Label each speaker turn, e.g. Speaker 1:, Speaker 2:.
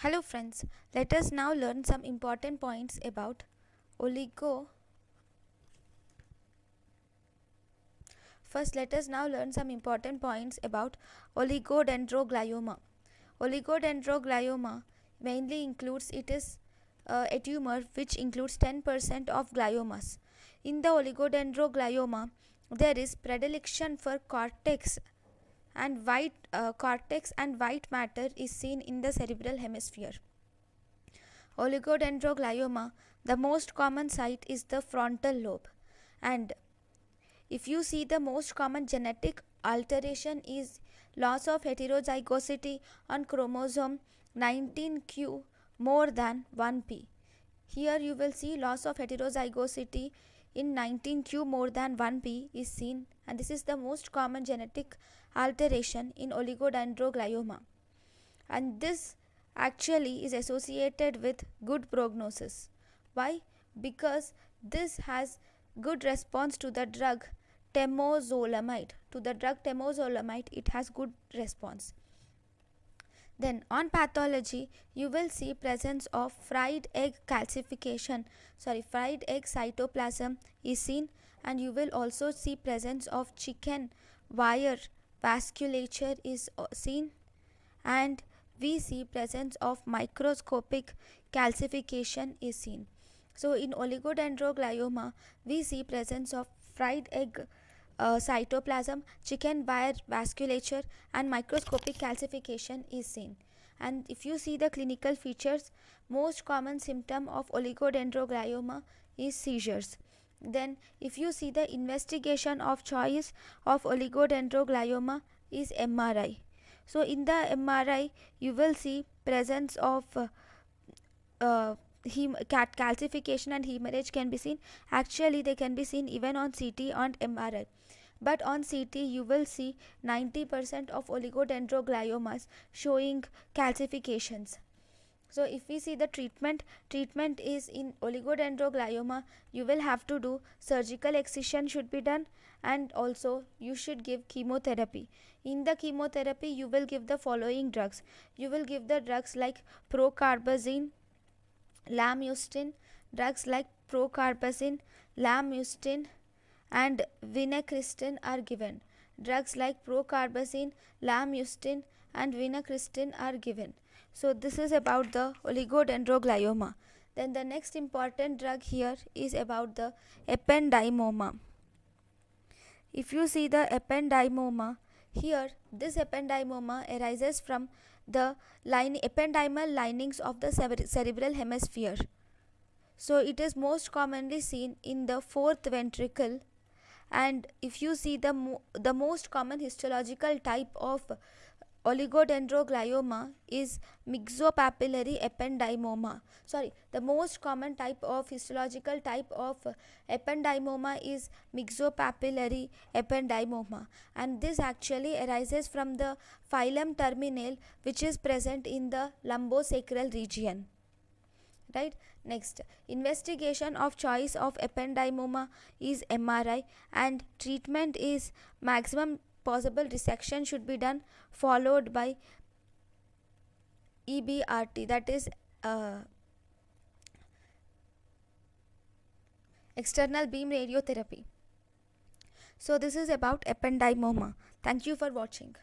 Speaker 1: Hello friends, let us now learn some important points about oligo. First, let us now learn some important points about oligodendroglioma. Oligodendroglioma mainly includes a tumor which includes 10% of gliomas. In the oligodendroglioma, there is predilection for cortex and white matter is seen in the cerebral hemisphere. Oligodendroglioma, the most common site is the frontal lobe, and if you see, the most common genetic alteration is loss of heterozygosity on chromosome 19q more than 1p. Here you will see loss of heterozygosity in 19q more than 1p is seen, and this is the most common genetic alteration in oligodendroglioma, and this actually is associated with good prognosis. Why? Because this has good response to the drug temozolomide. It has good response. Then on pathology, you will see presence of fried egg cytoplasm is seen, and you will also see presence of chicken wire vasculature is seen, and we see presence of microscopic calcification is seen. So in oligodendroglioma, we see presence of fried egg cytoplasm, chicken wire vasculature, and microscopic calcification is seen. And if you see the clinical features, most common symptom of oligodendroglioma is seizures. Then if you see the investigation of choice of oligodendroglioma is MRI. So in the MRI, you will see presence of calcification and hemorrhage can be seen. Actually, they can be seen even on CT and MRI. But on CT, you will see 90% of oligodendrogliomas showing calcifications. So if we see the treatment is in oligodendroglioma, you will have to do surgical excision should be done, and also you should give chemotherapy. In the chemotherapy, you will give the following drugs. You will give the drugs like procarbazine, lamustine, and vinacristin are given. Drugs like procarbazine, lamustine, and vinacristin are given. So this is about the oligodendroglioma. Then the next important drug here is about the ependymoma. If you see the ependymoma, here this ependymoma arises from the ependymal linings of the cerebral hemisphere. So it is most commonly seen in the fourth ventricle. And if you see the most common histological type of oligodendroglioma is myxopapillary ependymoma. The most common type of histological type of ependymoma is myxopapillary ependymoma, and this actually arises from the phylum terminale, which is present in the lumbosacral region. Right. Next, investigation of choice of ependymoma is MRI, and treatment is maximum possible resection should be done, followed by EBRT, that is external beam radiotherapy. So this is about ependymoma. Thank you for watching.